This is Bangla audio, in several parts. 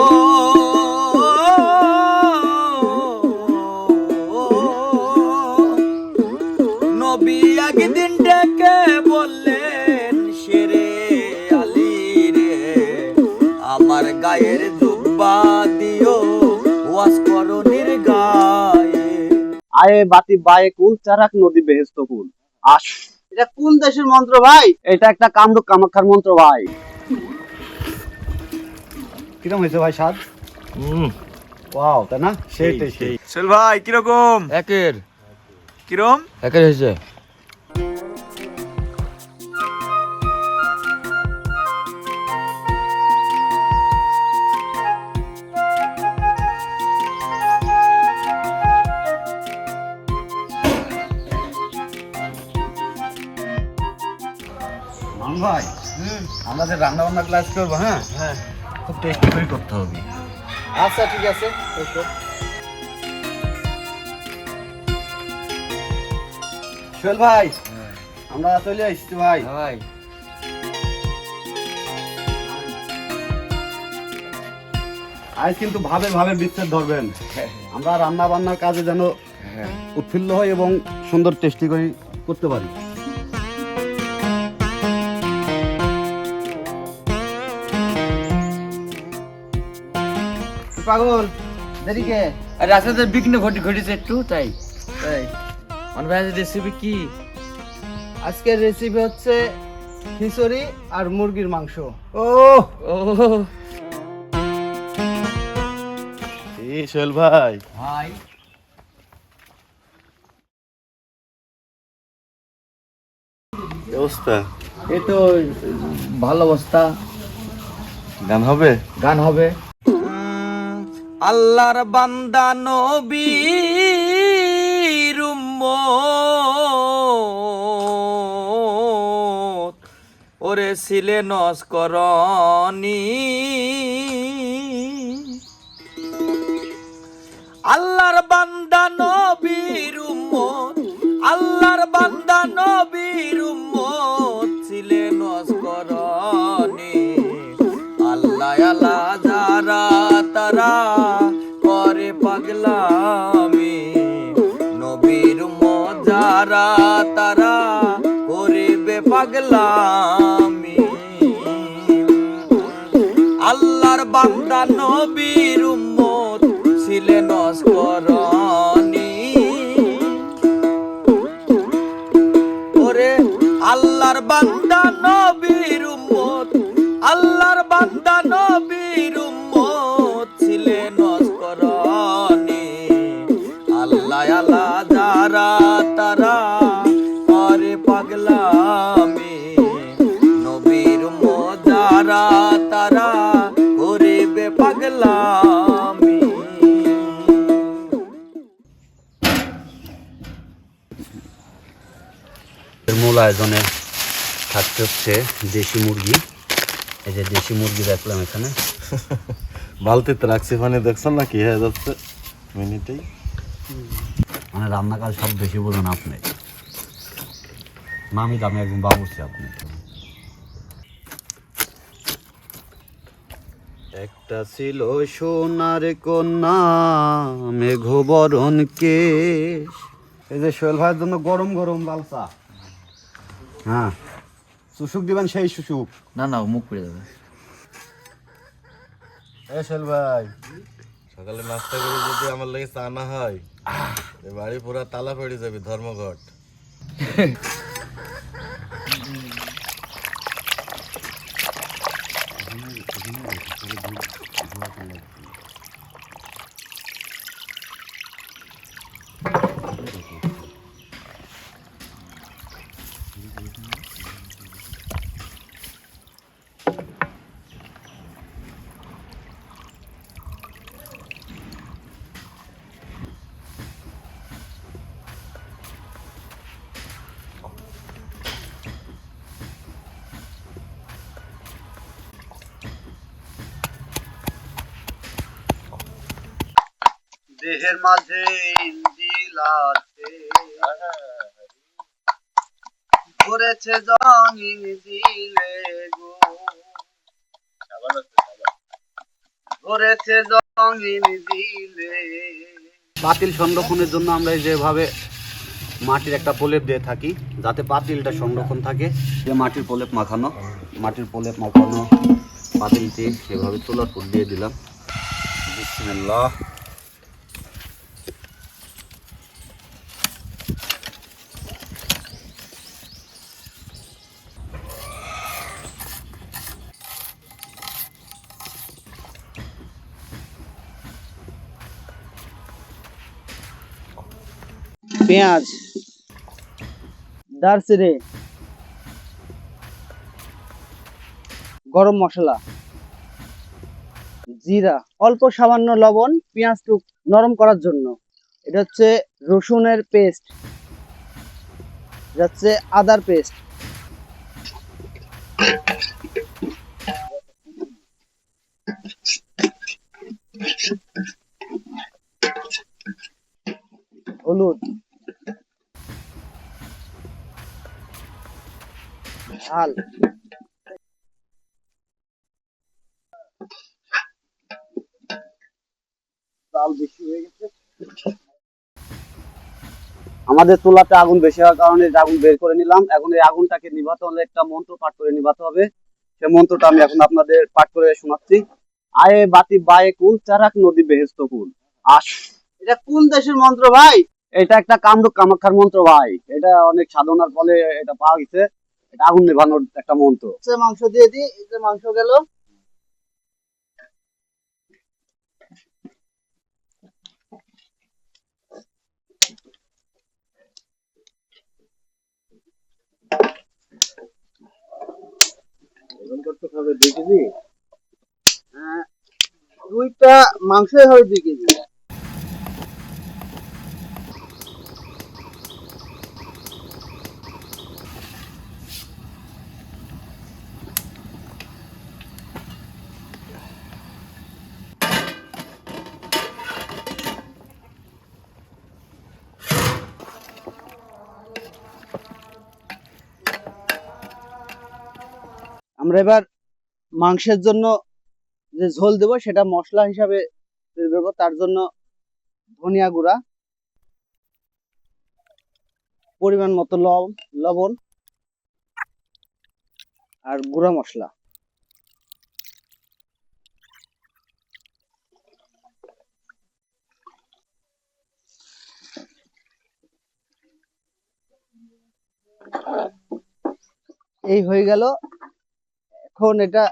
ও নবী একদিন ডেকে বললেন, শেরে আলী রে, আমার গায়ের জুব্বা দিও, ওয়াজ করো গায়ে। আয়ে বাতি বায়ে কুল চারাক নদী বেহেস্ত কুল আস। এটা কোন দেশের মন্ত্র ভাই? এটা একটা কামরূপ কামাখ্যার মন্ত্র ভাই। কিরম হয়েছে ভাই স্বাদ? ওয়াও, তাই না? সেই টেস্টি। সোহেল ভাই কিরকম? একের কিরম? একের হয়েছে। মান ভাই, আমরা যে রান্না বান্না ক্লাস করবো, হ্যাঁ হ্যাঁ, খুব টেস্টি করে করতে হবে। আচ্ছা ঠিক আছে। সোহেল ভাই, আমরা চলে আসছি ভাই। ভাই আজ কিন্তু ভাবে ভাবে বিচ্ছেদ ধরবেন। আমরা রান্না বান্নার কাজে যেন উৎফুল্ল হই এবং সুন্দর টেস্টি করে করতে পারি। পাগল দেরিকে আর রাস্তাতে বিঘ্ন ঘটেছে একটু, তাই তাই মানে ভাই রেসিপি কি? আজকের রেসিপি হচ্ছে খিচুড়ি আর মুরগির মাংস। ও ও সোহেল ভাই, ভাই কি অবস্থা? এই তো ভালো অবস্থা। গান হবে? গান হবে। আল্লাহর বান্দা নবীর উম্মত, ওরে ছিলে নস্করণী। আল্লাহর বান্দা নবীর উম্মত, আল্লাহর বান্দা নবীর উম্মত, ছিলে নস্করণী। আল্লাহ আল্লাহ যারা তারা করে পাগলামি, নবীর উম্মত যারা তারা করিবে পাগলামি। আল্লাহর বান্দা নবীর উম্মত ছিলেন নস্করণী। ওরে আল্লাহর বান্দা নবীর উম্মত, আল্লাহর বান্দা নবীর উম্মত ছিলেন নস্করণী। আল্লাহ আল্লাহ যারা তারা করে পাগলামি, নবীর উম্মত যারা তারা করিবে পাগলামি। মূল আয়োজনে থাকতে হচ্ছে দেশি মুরগি। এই যে দেশি মুরগি দেখলাম এখানে, বালতিতে রাখছি, মানে দেখছেন না কি হয়ে যাচ্ছে মিনিটেই। মানে রান্না কাজ সব বেশি বোঝেন আপনি, নামি দামি একদম বাবুর্চি আপনি। একটা ছিল সোনার কন্যা মেঘবরণ কেশ। এই যে সোহেল ভাইয়ের জন্য গরম গরম লাল চা। হ্যাঁ, সুসুক দিবেন সেই সুসুক। না না, মুখ পড়ে যাবে। সোহেল ভাই, সকালে নাস্তা করে যদি আমার লাগে চা না হয়, এই বাড়ি পুরা তালা পড়ে যাবে ধর্মঘট। দেহের মাঝে ইঞ্জিল আছে, করেছে জং ইঞ্জিলে গো, করেছে জমিন দিলে। পাতিল সংরক্ষণের জন্য আমরা এই যেভাবে মাটির একটা প্রলেপ দিয়ে থাকি যাতে পাতিলটা সংরক্ষণ থাকে। যে মাটির প্রলেপ মাখানো পাতিলটি সেভাবে চুলার উপর দিয়ে দিলাম। বিসমিল্লাহ। পেঁয়াজ, দারচিনি, গরম মশলা, জিরা, অল্প সামান্য লবণ পেঁয়াজটুক নরম করার জন্য। এটা হচ্ছে রসুনের পেস্ট, এটা হচ্ছে আদার পেস্ট, হলুদ, ঝাল, চাল বেশি হয়ে গেছে। আমাদের চুলাতে আগুন বেশি হওয়ার কারণে এই আগুন বের করে নিলাম। এখন এই আগুনটাকে নিভাতে হলে একটা মন্ত্র পাঠ করে নিভাতে হবে। সেই মন্ত্রটা আমি এখন আপনাদের পাঠ করে শোনাচ্ছি। আয়ে বাতি বায়ে কুল চারাক নদী বেহেস্ত কুল আস। এটা কোন দেশের মন্ত্র ভাই? এটা একটা কামরূপ কামাখ্যার মন্ত্র ভাই। এটা অনেক সাধনার ফলে এটা পাওয়া গেছে। এটা আগুন নেভানোর একটা মন্ত্র। মাংস দিয়ে দিই, এই যে মাংস গেল। দুইটা মাংসই হবে 2 কেজি। আমরা এবার মাংসের জন্য যে ঝোল দেব সেটা মশলা হিসাবে দেব। তার জন্য ধনিয়া গুঁড়া, পরিমাণ মতো লবণ আর গুঁড়া মশলা। এই হয়ে গেল। এখন এটা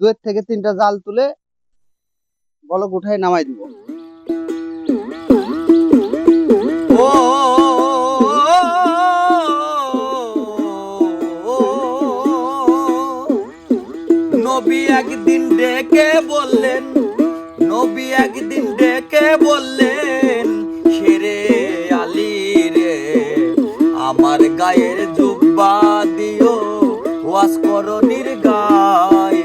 2 থেকে 3টা জাল তুলে বলক উঠায় নামাই দিব। ও নবী একদিন ডেকে বললেন, নবী একদিন ডেকে বললেন, শেরে আলী রে আমার গায়ের জুব্বা দিও ওয়াজ করো নির্গায়ে।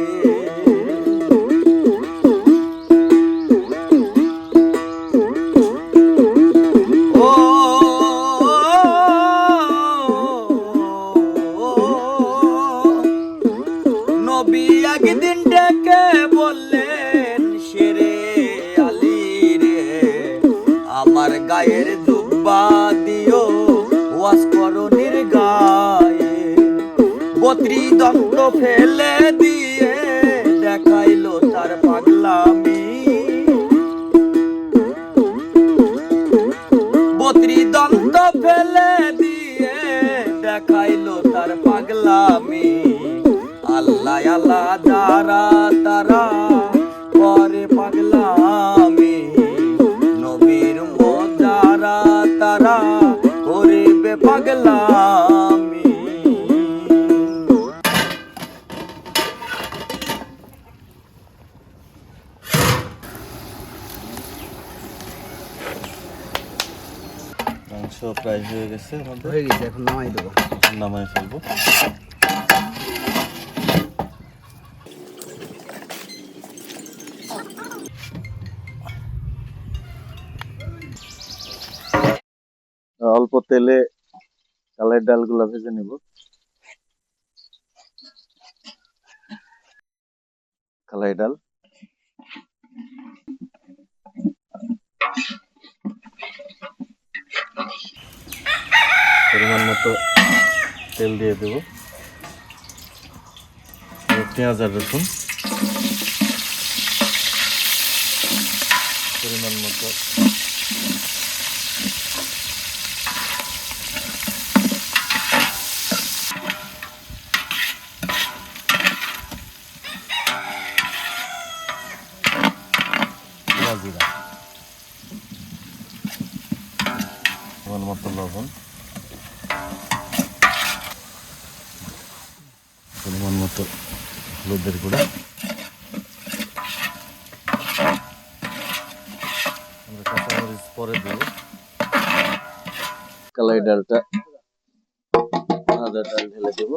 নবী একদিন ডেকে বললেন, শেরে আলী রে আমার গায়ের জুব্বা দিও ওয়াজ করো নির্গায়ে। 32 দন্ত ফেলে দিয়ে দেখাইলো তার পাগলামি। 32 দন্ত ফেলে দিয়ে দেখাইলো তার পাগলামি। আল্লাহ আল্লাহ যারা তারা করে পাগলামি, নবীর মজারা তারা করিবে পাগলামি। মাংস প্রায় হয়ে গেছে, আমাদের হয়ে গেছে, এখন নামাই দেবো। নামাই ফেলবো। অল্প তেলে কালের ডালগুলা ভেজে নিব। কালাই ডাল, পরিমাণ মতো তেল দিয়ে দেব, পেঁয়াজ আর রসুন, পরিমাণ মতো জিরা, পরিমাণ মতো লবণ, পরিমাণ মতো হলুদের গুঁড়া, আমরা কাঁচামরিচ পরে দেব। কালাই ডালটা আদা ডাল ঢেলে দেব,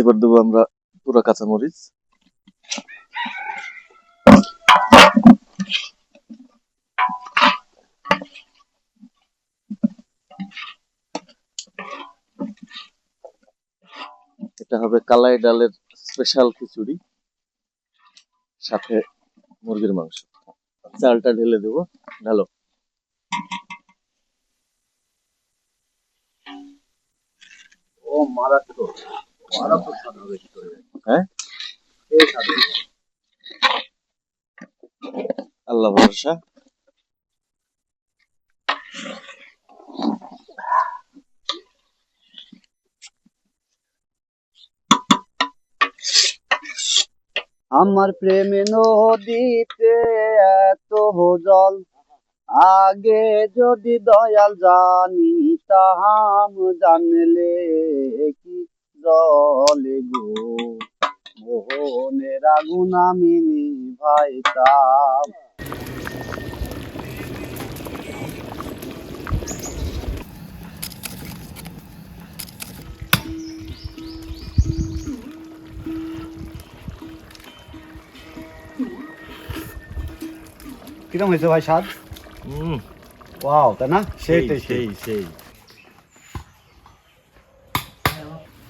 এবার দেবো আমরা পুরো কাঁচামরিচ, এটা হবে কালাই ডালের স্পেশাল খিচুড়ি, সাথে মুরগির মাংস। চালটা ঢেলে দেবো, ঢালো। ও মারাত্মক মারাত্মক স্বাদ হবে কি করে? হ্যাঁ, এই স্বাদ হবে। আল্লাহ ভরসা। আমার প্রেমে নদীতে এত জল, আগে যদি দয়াল জানিতাম, জানলে কি জলে গো, মোহনের আগুন আমি নিভাইতাম। কিরম হয়েছে ভাই স্বাদ? ওয়াও, তাই না? সেই সেই সেই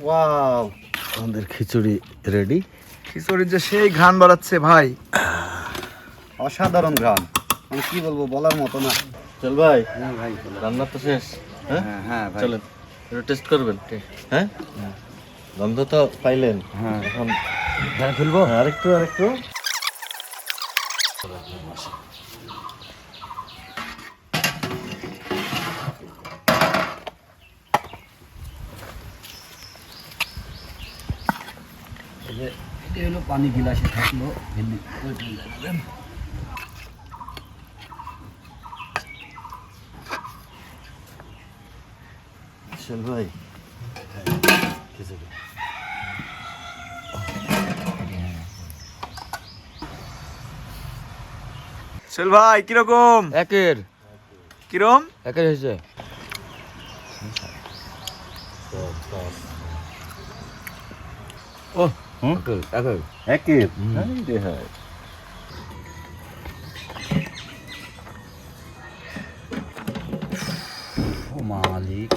ওয়াও, আমাদের খিচুড়ি রেডি। খিচুড়ির যে সেই ঘ্রাণ বাড়াচ্ছে ভাই, অসাধারণ ঘ্রাণ, আমি কি বলবো, বলার মতো না। চল ভাই, হ্যাঁ ভাই, রান্না তো শেষ। হ্যাঁ হ্যাঁ হ্যাঁ ভাই, চলেন একটু টেস্ট করবেন। হ্যাঁ, গন্ধ তো পাইলেন, হ্যাঁ এখন হ্যাঁ খুলবো। আরেকটু আরেকটু এটা হলো পানি গিলাসে থাকলো ভেন্ডি। চল ভাই, খিচুড়ি চল ভাই, কিরকম? একের কিরম? একের হয়েছে। ও একের একের একই রে হয়। ও মালিক।